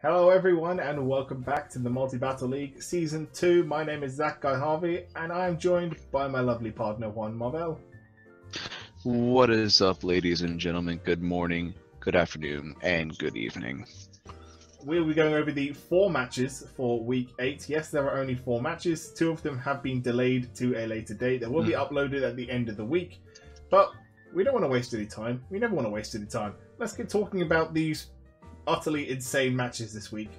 Hello everyone and welcome back to the Multi-Battle League Season 2. My name is Juan and Harvey and I am joined by my lovely partner Juan Marvel. What is up, ladies and gentlemen? Good morning, good afternoon, and good evening. We'll be going over the 4 matches for Week 8. Yes, there are only 4 matches. 2 of them have been delayed to a later date. They will be uploaded at the end of the week. But we don't want to waste any time. We never want to waste any time. Let's get talking about these utterly insane matches this week.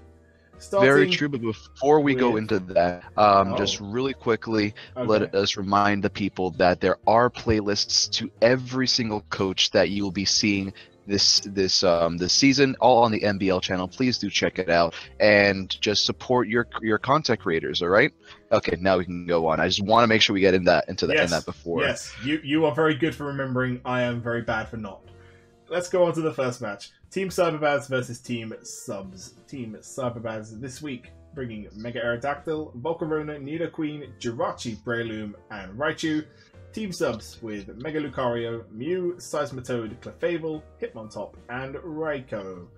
Very true, but before we go into that, just really quickly, let us remind the people that there are playlists to every single coach that you will be seeing this season, all on the MBL channel. Please do check it out and just support your content creators. All right? Okay, now we can go on. I just want to make sure we get into that before. Yes, you are very good for remembering. I am very bad for not. Let's go on to the first match. Team Cyberbaz versus Team Subs. Team Cyberbaz this week, bringing Mega Aerodactyl, Volcarona, Nidoqueen, Jirachi, Breloom, and Raichu. Team Subs with Mega Lucario, Mew, Seismitoad, Clefable, Hitmontop, and Raikou.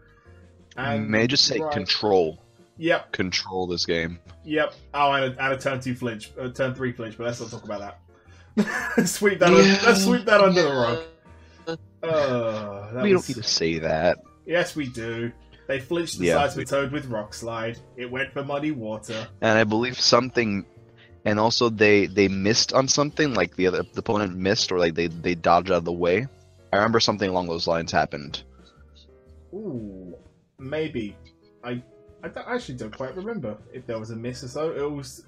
And may I just say control. Yep. Control this game. Yep. Oh, and a turn 2 flinch, turn 3 flinch, but let's not talk about that. Let's sweep that under the rug. We don't need to say that. Yes, we do. They flinched the Seismitoad with Rock Slide. It went for Muddy Water. And I believe something... And also they missed on something, like the opponent missed, or like they dodged out of the way. I remember something along those lines happened. Ooh, maybe. I actually don't quite remember if there was a miss or so.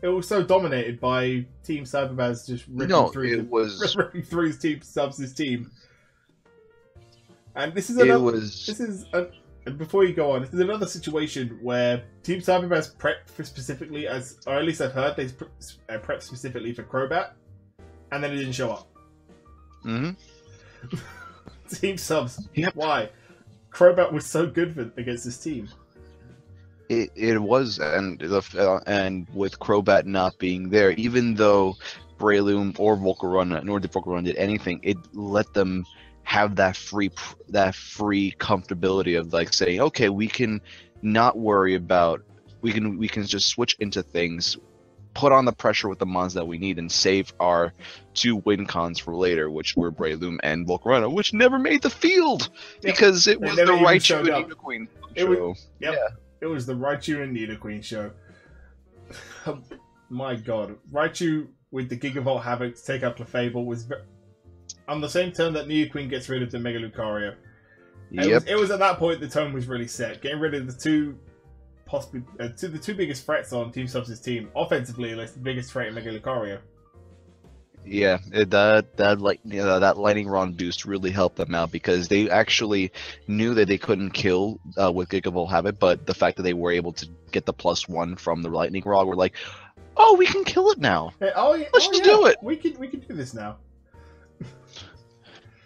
It was so dominated by Team Cyberbaz just ripping through his Team Subs' team. And this is before you go on, this is another situation where Team Cyberbaz prepped for specifically, or at least I've heard, they prepped specifically for Crobat, and then it didn't show up. Team Subs, why? Crobat was so good against this team. It was, and with Crobat not being there, even though Breloom or Volcarona, nor did Volcarona did anything, it let them have that free comfortability of like saying, okay, we can not worry about, we can just switch into things, put on the pressure with the mons that we need, and save our 2 win cons for later, which were Breloom and Volcarona, which never made the field because it was the Raichu and Nidoqueen show. It was the Raichu and Nidoqueen show. My god, Raichu with the Gigavolt Havoc to take out Clefable was on the same turn that Nidoqueen gets rid of the Mega Lucario. It was at that point the tone was really set. Getting rid of the two biggest threats on Team Subs' team. Offensively, like the biggest threat in Mega Lucario. Yeah, that lightning rod boost really helped them out because they actually knew that they couldn't kill with Gigavolt Havoc, but the fact that they were able to get the +1 from the lightning rod were like, oh, we can kill it now. Let's just do it. We can do this now.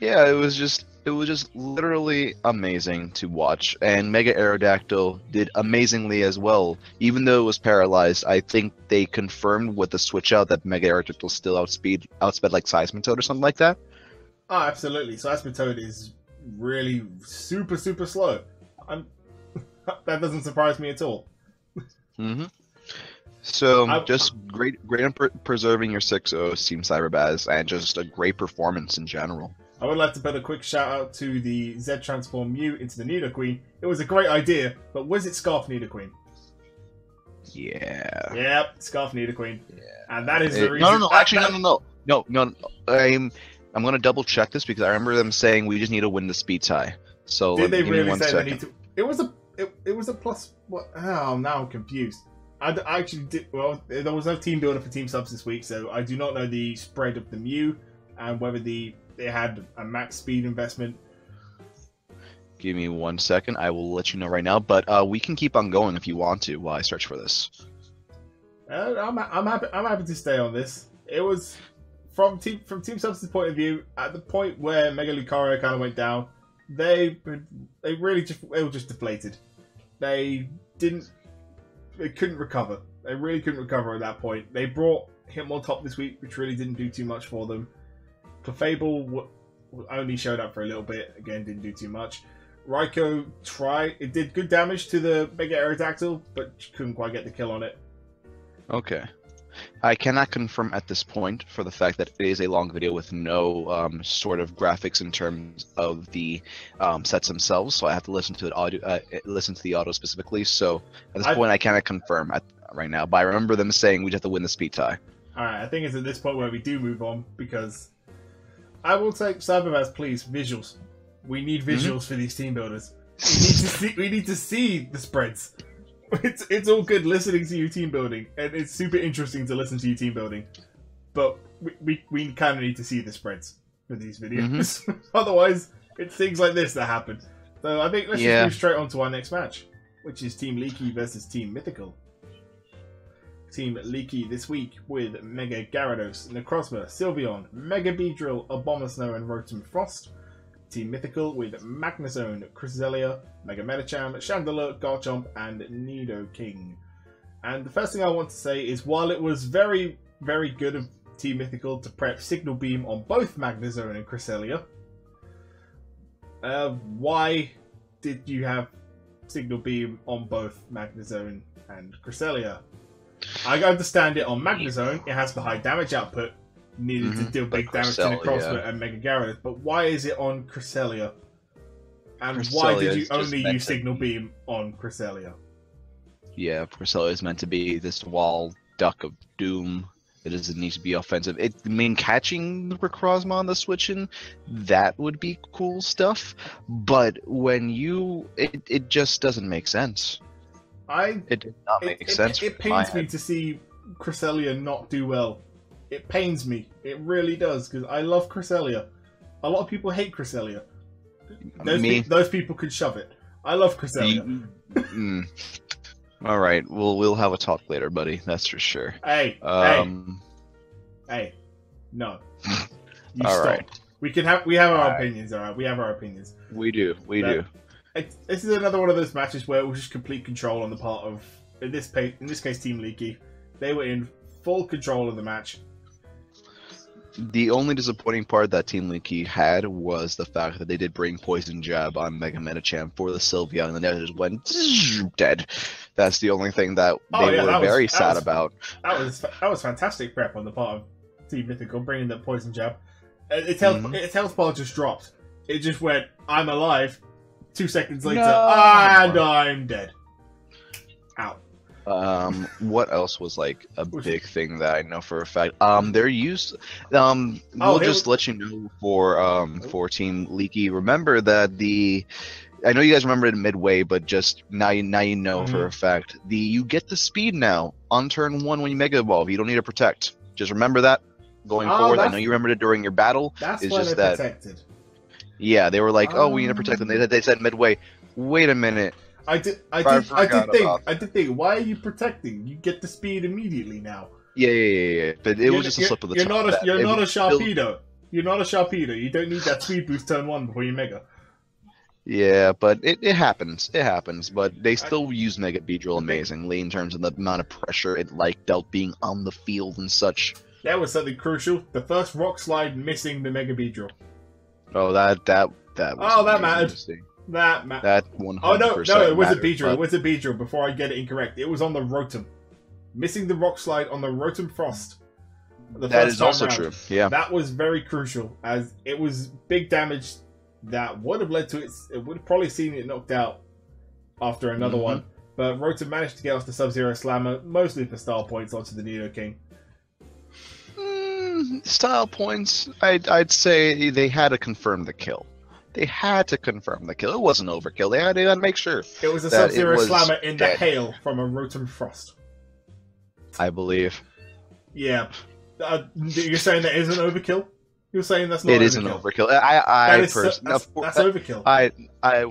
Yeah, it was just literally amazing to watch, and Mega Aerodactyl did amazingly as well. Even though it was paralyzed, I think they confirmed with the switch out that Mega Aerodactyl still outsped like Seismitoad or something like that. Oh, absolutely. Seismitoad is really super slow. That doesn't surprise me at all. So just great on preserving your 6-0 Team Cyberbaz, and just a great performance in general. I would like to put a quick shout out to the Z Transform Mew into the Nidoqueen. It was a great idea, but was it Scarf Nidoqueen? Yeah. Yep, Scarf Nidoqueen. Yeah. And that is the reason. No. I'm gonna double check this because I remember them saying we just need to win the speed tie. So did they really say they need to? It was a plus. What? Oh, now I'm confused. I actually did. Well, there was no team builder for Team Subs this week, so I do not know the spread of the Mew and whether they had a max speed investment. Give me 1 second. I will let you know right now, but we can keep on going if you want to while I search for this. I'm happy to stay on this. It was from Team Subs' point of view, at the point where Mega Lucario kind of went down, they were just deflated. They couldn't recover. They really couldn't recover at that point. They brought Hitmontop this week, which really didn't do too much for them. Clefable only showed up for a little bit. Again, didn't do too much. Raikou tried. It did good damage to the Mega Aerodactyl, but couldn't quite get the kill on it. Okay. I cannot confirm at this point for the fact that it is a long video with no sort of graphics in terms of the sets themselves, so I have to listen to listen to the audio specifically. So at this point, I cannot confirm right now. But I remember them saying we'd have to win the speed tie. All right, I think it's at this point where we do move on because I will take Cyberbaz, please, visuals. We need visuals for these team builders. We need to see the spreads. It's all good listening to you team building, and it's super interesting to listen to you team building, but we kind of need to see the spreads for these videos. Otherwise, it's things like this that happen. So I think let's just move straight on to our next match, which is Team Leaky versus Team Mythical. Team Leaky this week with Mega Gyarados, Necrozma, Sylveon, Mega Beedrill, Abomasnow, and Rotom Frost. Team Mythical with Magnezone, Cresselia, Mega Medicham, Chandelure, Garchomp, and Nidoking. And the first thing I want to say is while it was very, very good of Team Mythical to prep Signal Beam on both Magnezone and Cresselia, why did you have Signal Beam on both Magnezone and Cresselia? I understand it on Magnezone, it has the high damage output, needed to deal big damage to Necrozma and Mega Gyarados, but why is it on Cresselia? And why did you only use Signal Beam on Cresselia? Yeah, Cresselia is meant to be this wall duck of doom. It doesn't need to be offensive. I mean, catching the Necrozma on the switch-in, that would be cool stuff, but when you... It just doesn't make sense. It did not make sense. It pains me to see Cresselia not do well. It pains me. It really does, because I love Cresselia. A lot of people hate Cresselia. Those people could shove it. I love Cresselia. All right, we'll have a talk later, buddy. That's for sure. Hey, no. You all stop. Right. We have our opinions. All right, we have our opinions. We do. This is another one of those matches where it was just complete control on the part of, in this case, Team Leaky. They were in full control of the match. The only disappointing part that Team Leaky had was the fact that they did bring Poison Jab on Mega Medicham for the Sylveon, and then it just went dead. That's the only thing that they were very sad about. That was fantastic prep on the part of Team Mythical, bringing the Poison Jab. Its health bar just dropped. It just went, I'm alive. 2 seconds later, and I'm dead. Ow. What else was like a big thing that I know for a fact? They're used. We'll just let you know for Team Leaky. Remember that I know you guys remember it midway, but just now you know for a fact. You get the speed now on turn 1 when you Mega Evolve. You don't need to protect. Just remember that going forward. I know you remembered it during your battle. That's why they're protected. Yeah, they were like, "Oh, we need to protect them." They said midway. Wait a minute. I did think. Why are you protecting? You get the speed immediately now. Yeah. But it was just a slip of the tongue. You're not a Sharpedo. You're not a Sharpedo. You don't need that speed boost turn 1 before you Mega. Yeah, but it happens. It happens. But they still use Mega Beedrill amazingly in terms of the amount of pressure it dealt being on the field and such. That was something crucial. The first Rock Slide missing the Mega Beedrill. Oh, that was that mattered. That 100%. Oh no, it was a Beedrill. It was a Beedrill. Before I get it incorrect, it was on the Rotom. Missing the Rock Slide on the Rotom Frost. That is also true. Yeah, that was very crucial, as it was big damage that would have led to it. It would have probably seen it knocked out after another one. But Rotom managed to get off the Sub-Zero Slammer, mostly for style points onto the Nidoking. Style points, I'd say they had to confirm the kill. They had to confirm the kill. It wasn't overkill. They had to make sure. It was a Sub-Zero Slammer in the hail from a Rotom Frost. I believe. Yeah. You're saying that isn't overkill? You're saying that's not overkill? It isn't overkill. That's overkill.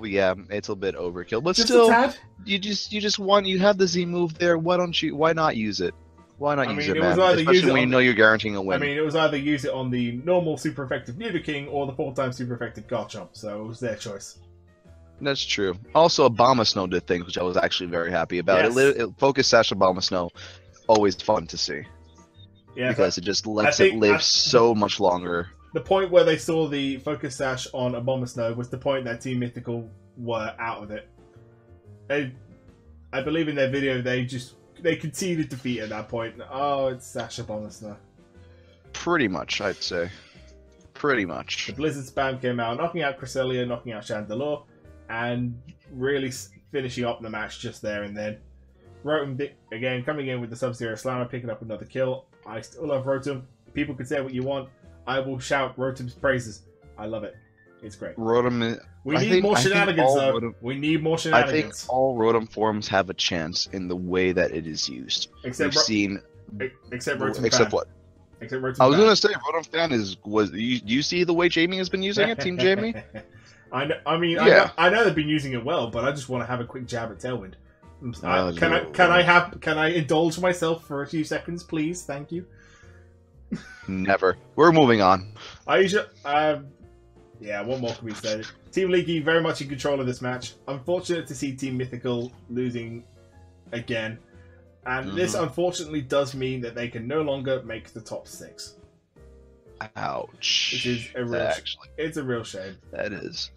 Yeah, it's a bit overkill. But just still, a tad? you have the Z move there. Why not use it? Why not use it, man? Especially when you know you're guaranteeing a win. I mean, it was either use it on the normal super effective Nidoking or the 4-time super effective Garchomp, so it was their choice. That's true. Also, Abomasnow did things which I was actually very happy about. Yes. Focus Sash Abomasnow, always fun to see. Yeah, because it just lets it live so much longer. The point where they saw the Focus Sash on Abomasnow was the point that Team Mythical were out of it. I believe in their video they conceded defeat at that point. Oh, it's Sasha Bonus now. Pretty much, I'd say. Pretty much. The Blizzard spam came out, knocking out Cresselia, knocking out Chandelure, and really finishing up the match just there and then. Rotom, again, coming in with the Sub-Zero Slammer, picking up another kill. I still love Rotom. People can say what you want. I will shout Rotom's praises. I love it. It's great. Rotom. We need more shenanigans, though. We need more shenanigans. I think all Rotom forms have a chance in the way that it is used. Except Rotom. Except what? Except Rotom. I was gonna say Rotom Fan you see the way Jamie has been using it, Team Jamie? I know. I mean, yeah. I know they've been using it well, but I just want to have a quick jab at Tailwind. Can I indulge myself for a few seconds, please? Thank you. Never. We're moving on. Yeah, what more can we say? Team Leaky very much in control of this match. Unfortunate to see Team Mythical losing again. And this unfortunately does mean that they can no longer make the top 6. Ouch. Which is it's a real shame. That is.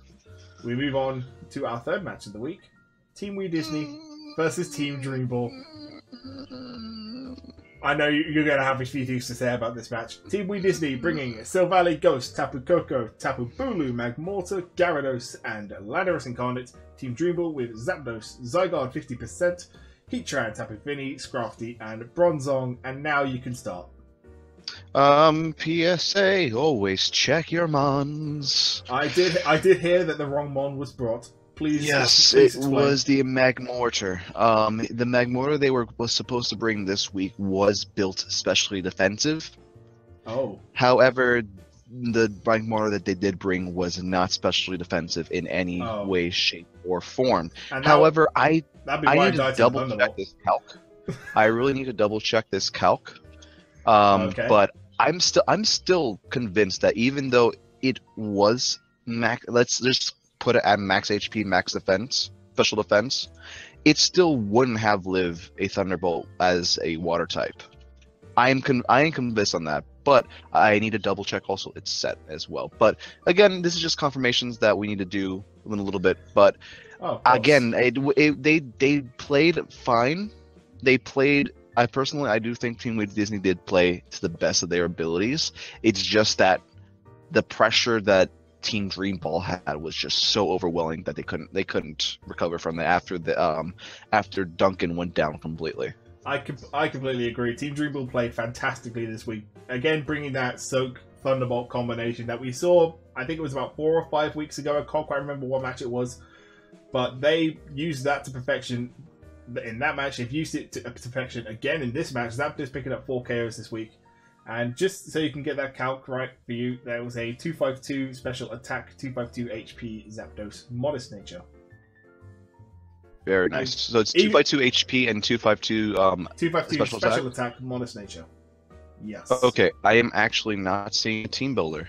We move on to our third match of the week. Team Wii Disney versus Team Dreamball. I know you're going to have a few things to say about this match. Team Wii Disney bringing Silvally, Ghost, Tapu Koko, Tapu Bulu, Magmortar, Gyarados, and Landorus Incarnate. Team Dreamball with Zapdos, Zygarde 50%, Heatran, Tapu Fini, Scrafty, and Bronzong. And now you can start. PSA, always check your mons. I did hear that the wrong mon was brought. Please. Yes, it was the Magmortar. The Magmortar was supposed to bring this week was built especially defensive. Oh. However, the Magmortar that they did bring was not specially defensive in any way, shape, or form. However, I need to double check this calc. I really need to double check this calc. Okay. But I'm still convinced that even though it was let's just put it at max HP, max defense, special defense, it still wouldn't have lived a Thunderbolt as a water type. I am convinced on that, but I need to double check also its set as well. But again, this is just confirmations that we need to do in a little bit. But again, they played fine. They played. I do think Team Wii Disney did play to the best of their abilities. It's just that the pressure that Team Dreamball had was just so overwhelming that they couldn't recover from that after Duncan went down completely. I completely agree. Team Dreamball played fantastically this week. Again, bringing that Soak Thunderbolt combination that we saw. I think it was about 4 or 5 weeks ago. I can't quite remember what match it was, but they used that to perfection. In that match, they've used it to perfection again in this match. Zapdos picking up 4 KOs this week. And just so you can get that calc right for you, there was a 252 special attack, 252 HP Zapdos, Modest Nature. Very nice. So it's 252 HP and 252 252 special attack, Modest Nature. Yes. Okay, I am actually not seeing a team builder.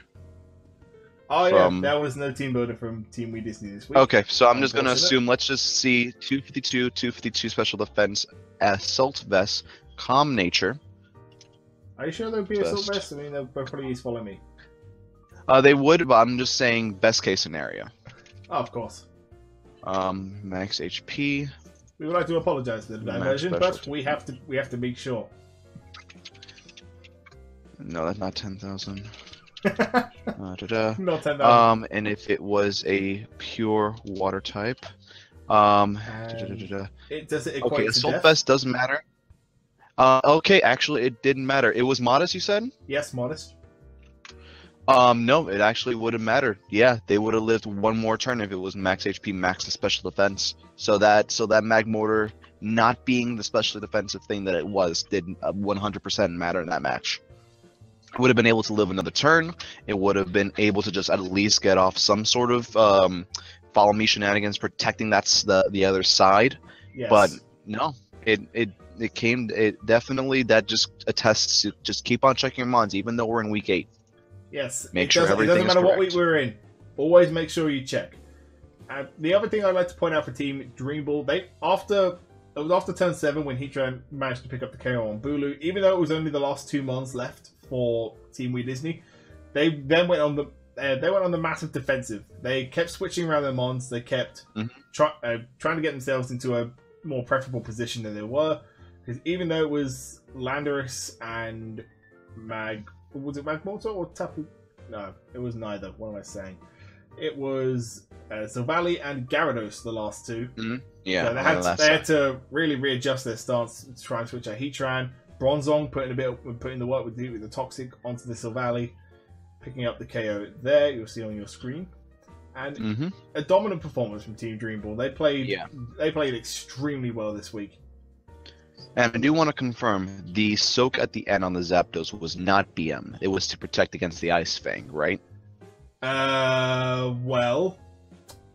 Oh yeah, there was no team builder from Team Wii Disney this week. Okay, so I'm just going to assume, let's just see 252 special defense, Assault Vest, Calm Nature. Are you sure there would be Assault Vest? I mean, they'll probably use Follow Me. They would, but I'm just saying best case scenario. Oh, of course. Max HP. We would like to apologize for the diversion, but we have to make sure. No, that's not 10,000. Not 10,000. And if it was a pure water type, it does it equate okay, to Assault death? Vest doesn't matter. Okay, actually, it didn't matter. It was Modest, you said? Yes, Modest. No, it actually wouldn't matter. Yeah, they would have lived one more turn if it was max HP, max special defense. So that Magmortar not being the specially defensive thing that it was did 100% matter in that match. It would have been able to live another turn. It would have been able to just at least get off some sort of follow me shenanigans, protecting the other side. Yes. But no, it definitely that just attests to just keep on checking your mons, even though we're in week 8. Yes, make sure everything is correct. It doesn't matter what week we're in. Always make sure you check. The other thing I'd like to point out for Team Dreamball, after turn 7 when Heatran managed to pick up the KO on Bulu, even though it was only the last 2 months left for Team Wii Disney, they then went on they went on the massive defensive. They kept switching around their mons. They kept trying to get themselves into a more preferable position than they were. Because even though it was Landorus and was it Magmortar or Tapu? No, it was neither. What am I saying? It was Silvally and Gyarados, the last two. Yeah, so they had to really readjust their stance to try and switch out Heatran. Bronzong putting the work with the Toxic onto the Silvally, picking up the KO there. You'll see on your screen, and a dominant performance from Team Dream Ball. They played extremely well this week. And I do want to confirm the soak at the end on the Zapdos was not BM. It was to protect against the Ice Fang, right? Well,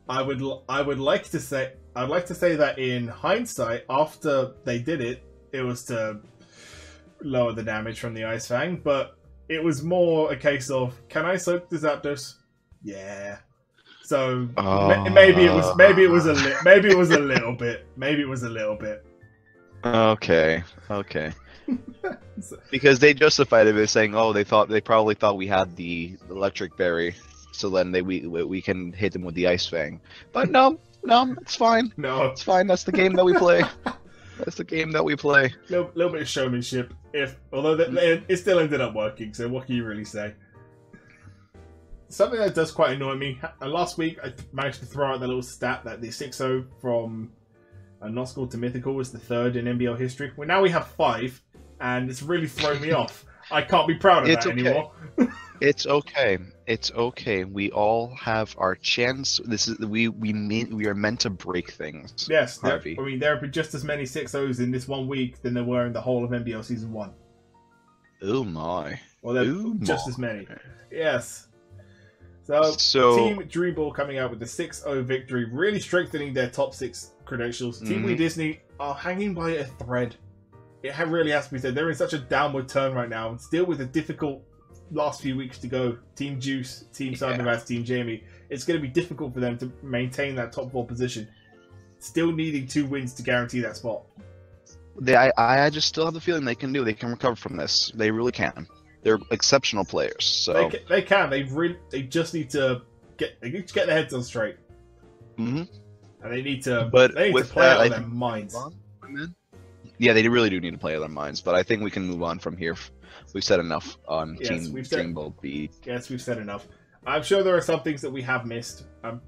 I'd like to say that in hindsight, after they did it, it was to lower the damage from the Ice Fang, but it was more a case of, can I soak the Zapdos? Yeah. So maybe it was a little bit. Okay. Because they justified it by saying, "Oh, they probably thought we had the electric berry, so then we can hit them with the Ice Fang." But no, it's fine. No, it's fine. That's the game that we play. Little bit of showmanship. Although it still ended up working. So what can you really say? Something that does quite annoy me. Last week I managed to throw out the little stat that the 6-0 from Not Scored to Mythical was the third in MBL history. Well, now we have 5, and it's really thrown me off. I can't be proud of that anymore. It's okay. We all have our chance. We are meant to break things. Yes, Harvey. There have been just as many 6-0s in this 1 week than there were in the whole of MBL Season 1. Oh my. Well, there are just as many. Yes. So Team Dream Ball coming out with the 6-0 victory, really strengthening their top 6 credentials. Team Wii Disney are hanging by a thread. It really has to be said. They're in such a downward turn right now, and still with a difficult last few weeks to go. Team Juice, Team Cyberbaz, Team Jamie. It's going to be difficult for them to maintain that top 4 position. Still needing 2 wins to guarantee that spot. I just still have the feeling they can recover from this. They really can. They're exceptional players. So they can. They just need to get their heads on straight. And they need to play out of their minds. Yeah, they really do need to play out of their minds. But I think we can move on from here. We've said enough on Team Dream Ball B. Yes, we've said enough. I'm sure there are some things that we have missed. I'm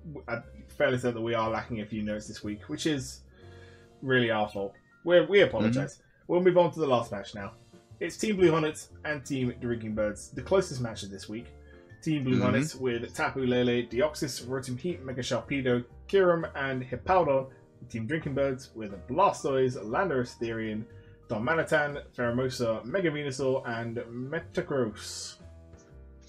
fairly certain that we are lacking a few notes this week, which is really our fault. We apologise. We'll move on to the last match now. It's Team Blue Hornets and Team Drinking Birds, the closest match of this week. Team Blue Hornets with Tapu Lele, Deoxys, Rotom Heat, Mega Sharpedo, Kyurem, and Hippowdon. Team Drinking Birds with Blastoise, Landorus, Therian, Darmanitan, Pheromosa, Mega Venusaur, and Metagross.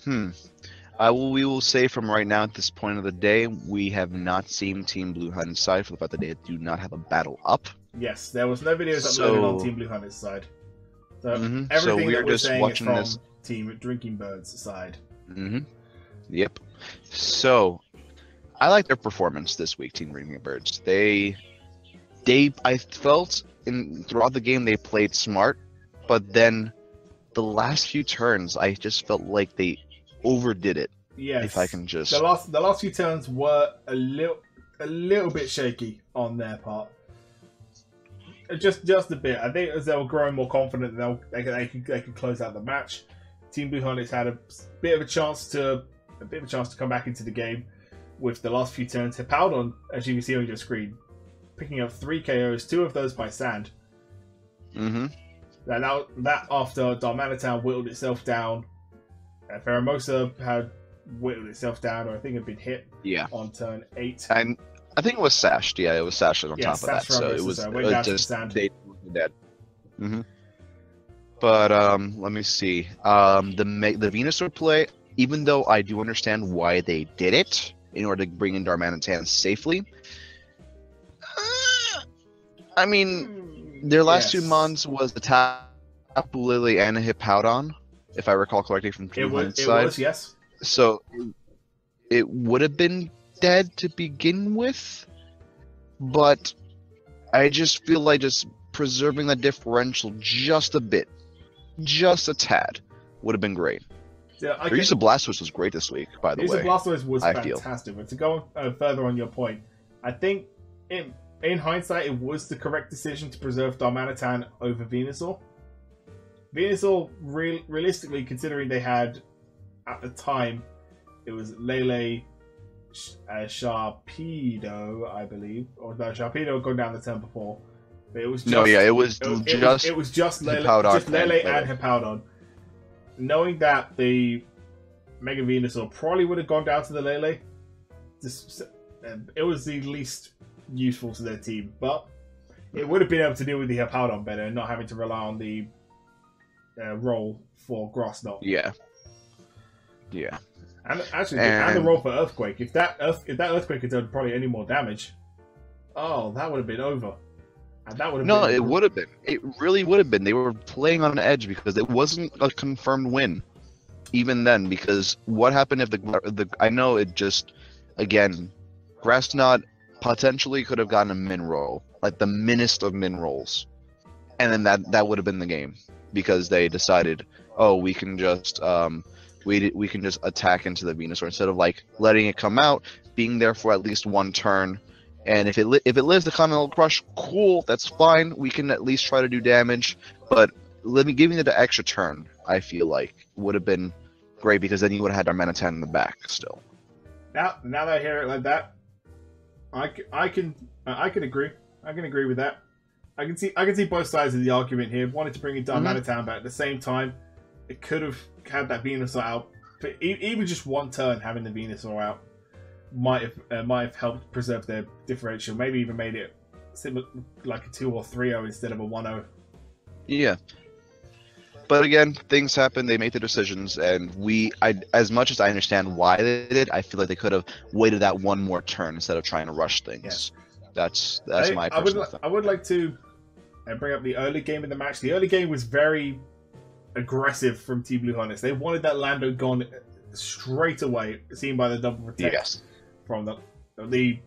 We will say from right now at this point of the day, we have not seen Team Blue Hornets side for the fact that they do not have a battle up. Yes, there was no videos uploaded on Team Blue Hornets side. So everything we are just watching is from this Team Drinking Birds side. Yep. So I like their performance this week, Team Drinking Birds. I felt throughout the game they played smart, but then the last few turns I just felt like they overdid it. Yes. If I can just the last few turns were a little bit shaky on their part. Just a bit. I think as they were growing more confident, they could close out the match. Team Blue Hornets had a bit of a chance to come back into the game with the last few turns. Hippowdon, as you can see on your screen, picking up 3 KOs, 2 of those by sand. That after Darmanitan whittled itself down. Pheromosa had whittled itself down, or I think had been hit on turn 8. And I think it was sashed. Yeah, it was sashed on top of that. So it was just they were dead. But let me see. The Venusaur play, even though I do understand why they did it in order to bring in Darmanitan safely. I mean, their last 2 mons was the Tapu Lele and a Hippowdon, if I recall correctly from Team Hornets side. It was, yes. So it would have been dead to begin with, but I just feel like just preserving the differential just a bit, just a tad, would have been great. Yeah, Their use of Blastoise was great this week, by the way. Use of Blastoise was fantastic. But to go further on your point, I think in hindsight, it was the correct decision to preserve Darmanitan over Venusaur. Venusaur, realistically, considering they had, at the time, it was Lele, Sharpedo, I believe. Or no, Sharpedo had gone down the turn before. But it was just, it was just Lele and Hippowdon. Knowing that the Mega Venusaur probably would have gone down to the Lele, it was the least useful to their team. But it would have been able to deal with the Hippowdon better and not having to rely on the roll for Grass Knot. Yeah. And actually, and the roll for Earthquake. If that Earthquake had done probably any more damage, that would have been over. And that would have it would have been. It really would have been. They were playing on an edge because it wasn't a confirmed win, even then. Because what happened if I know it just, again, Grass Knot potentially could have gotten a min roll, like the minnest of min rolls, and then that would have been the game because they decided, we can just we can just attack into the Venusaur instead of like letting it come out, being there for at least one turn. And if it lives the Continental Crush, cool, that's fine. We can at least try to do damage. But giving it an extra turn, I feel like, would have been great because then you would have had Darmanitan in the back still. Now that I hear it like that, I can agree. I can agree with that. I can see both sides of the argument here. Wanted to bring in Darmanitan, but at the same time, it could have had that Venusaur out. But even just one turn having the Venusaur out might have helped preserve their differential. Maybe even made it similar, like a 2 or 3-0 instead of a 1-0. Yeah. But again, things happen. They made their decisions, and as much as I understand why they did, I feel like they could have waited that one more turn instead of trying to rush things. Yeah. That's my personal thing. I would like to bring up the early game of the match. The early game was very aggressive from Team Blue Hornets. They wanted that Lando gone straight away, seen by the double protect. Yes. From the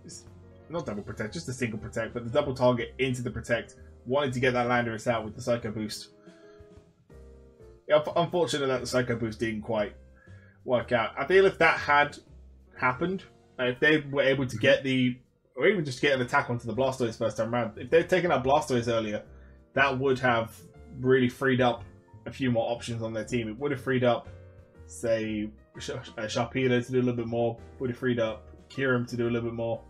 not double protect, just the single protect, but the double target into the protect. Wanted to get that Landorus out with the Psycho Boost. Yeah, unfortunate that the Psycho Boost didn't quite work out. I feel if that had happened, if they were able to get or even just get an attack onto the Blastoise first time around, if they'd taken out Blastoise earlier, that would have really freed up a few more options on their team. It would have freed up, say, Sharpedo to do a little bit more, would have freed up Kyurem to do a little bit more.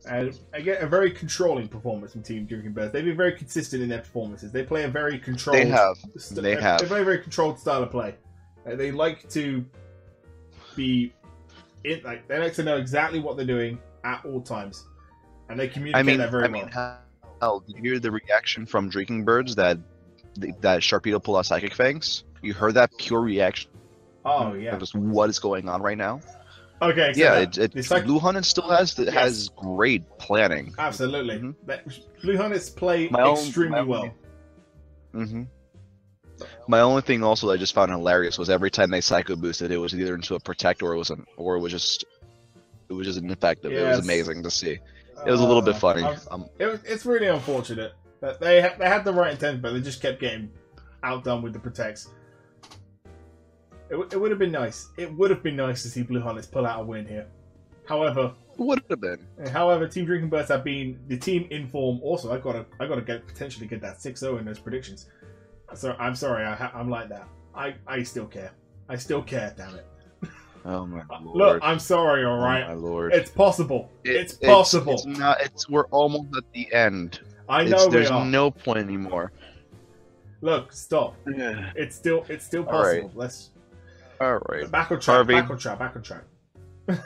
And I get a very controlling performance from Team Drinking Birds. They've been very consistent in their performances. They play a very controlled... They have. They play a very controlled style of play. They like to be... they like to know exactly what they're doing at all times. And they communicate that very well. Hell, did you hear the reaction from Drinking Birds that Sharpedo pulled out Psychic Fangs? You heard that pure reaction? Oh, yeah. Just what is going on right now? Okay. So yeah, Blue Hornets still has great planning. Absolutely. Mm-hmm. Blue Hornets play extremely well. Mm-hmm. My only thing also that I just found hilarious was every time they Psycho boosted, it was either into a Protect or it was just ineffective. Yes. It was amazing to see. It was a little bit funny. It's really unfortunate that they had the right intent, but they just kept getting outdone with the Protects. It would have been nice. It would have been nice to see Blue Hornets pull out a win here. However, it would have been. However, Team Drinking Birds have been the team in form. Also, I gotta potentially get that 6-0 in those predictions. So I'm sorry, I'm like that. I still care. I still care. Damn it. Oh my lord. Look, I'm sorry. All right. Oh my lord. It's possible. It's possible. It's not. We're almost at the end. I know. There's no point anymore. Look, stop. Yeah. It's still possible. Right. Let's. All right. Back on track. Harvey, back on track.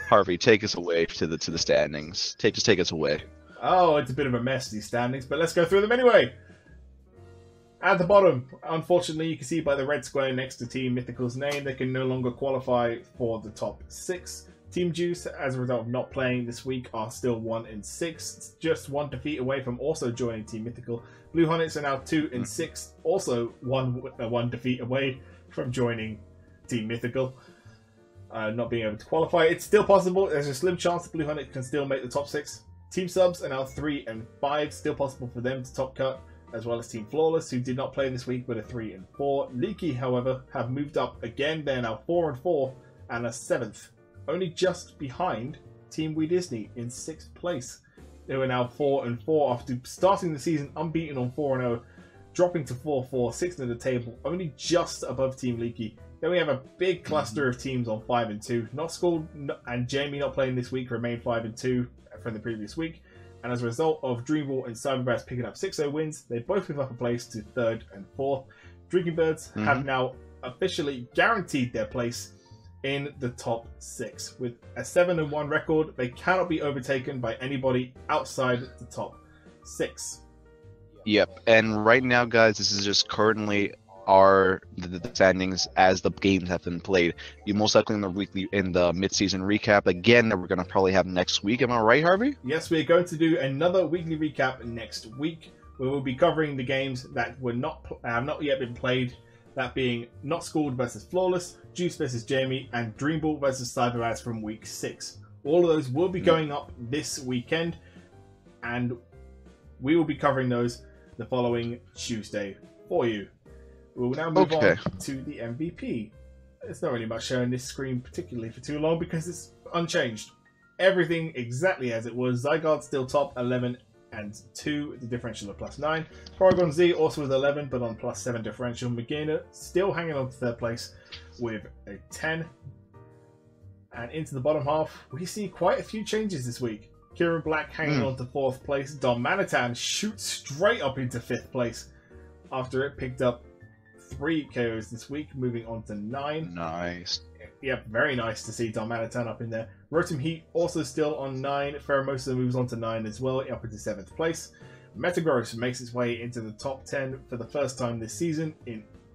Harvey, take us away to the standings. Just take us away. Oh, it's a bit of a mess, these standings, but let's go through them anyway. At the bottom, unfortunately, you can see by the red square next to Team Mythical's name, they can no longer qualify for the top 6. Team Juice, as a result of not playing this week, are still 1-6, just one defeat away from also joining Team Mythical. Blue Hornets are now 2-6, also one defeat away from joining Team Mythical. Not being able to qualify. It's still possible. There's a slim chance that Blue Hornet can still make the top 6. Team Subs are now 3-5, still possible for them to top cut. as well as Team Flawless, who did not play this week with a 3-4. Leaky, however, have moved up again. They're now 4-4 and are 7th, only just behind Team Wii Disney in 6th place. They were now 4-4 after starting the season unbeaten on 4-0, dropping to 4-4, 6th in the table, only just above Team Leaky. Then we have a big cluster of teams on 5-2. Not School and Jamie not playing this week remain 5-2 from the previous week. And as a result of Dreamball and Cyberbaz picking up 6-0 wins, they both move up a place to 3rd and 4th. Drinking Birds have now officially guaranteed their place in the top 6. With a 7-1 record, they cannot be overtaken by anybody outside the top 6. Yep, and right now, guys, this is just currently the standings as the games have been played. You most likely in the mid-season recap again that we're going to probably have next week. Am I right, Harvey? Yes, we're going to do another weekly recap next week. We will be covering the games that have not yet been played. That being Not Schooled versus Flawless, Juice versus Jamie, and Dreamball versus Cyberbaz from week 6. All of those will be going up this weekend, and we will be covering those the following Tuesday for you. We will now move on to the MVP. There's not really much showing this screen particularly for too long because it's unchanged. Everything exactly as it was. Zygarde still top, 11 and 2, the differential of +9. Porygon Z also with 11 but on +7 differential. Magina still hanging on to 3rd place with a 10. And into the bottom half, we see quite a few changes this week. Kieran Black hanging on to 4th place. Domanitan shoots straight up into 5th place after it picked up 3 KOs this week, moving on to 9. Nice. Yep, very nice to see Domanitan up in there. Rotom Heat also still on 9. Pheromosa moves on to 9 as well, up into 7th place. Metagross makes its way into the top 10 for the first time this season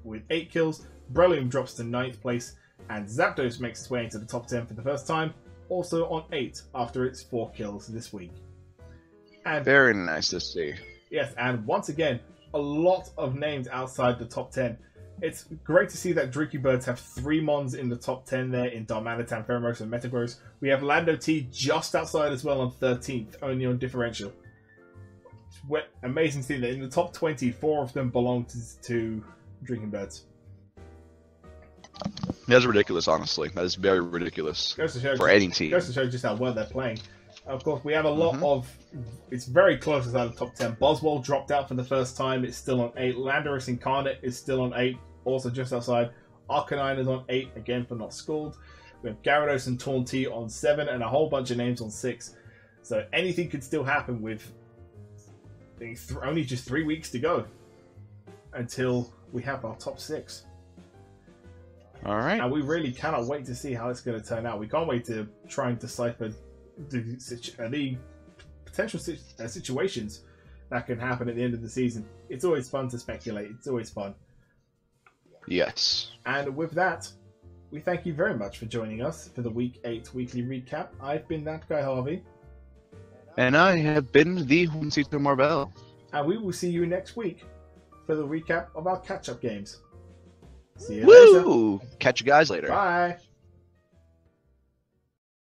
with 8 kills. Breloom drops to 9th place, and Zapdos makes its way into the top 10 for the first time, also on 8 after its 4 kills this week. And very nice to see. Yes, and once again, a lot of names outside the top 10. It's great to see that Drinking Birds have 3 Mons in the top 10 there in Darmanitan, Pheromosa, and Metagross. We have Lando T just outside as well on 13th, only on differential. It's amazing to see that in the top 20, 4 of them belong to Drinking Birds. That's ridiculous, honestly. That is very ridiculous for any team. Goes to show just how well they're playing. Of course, we have a lot of... It's very close inside the top 10. Boswell dropped out for the first time. It's still on 8. Landorus Incarnate is still on 8, also just outside. Arcanine is on 8, again for Not Schooled. We have Gyarados and Taunty on 7, and a whole bunch of names on 6. So anything could still happen with only just 3 weeks to go until we have our top 6. All right. And we really cannot wait to see how it's going to turn out. We can't wait to try and decipher the potential situations that can happen at the end of the season. It's always fun to speculate. It's always fun. Yes. And with that, we thank you very much for joining us for the Week 8 weekly recap. I've been that guy, Harvey. And I have been the Juancito Marbell. And we will see you next week for the recap of our catch-up games. See you later. Catch you guys later. Bye.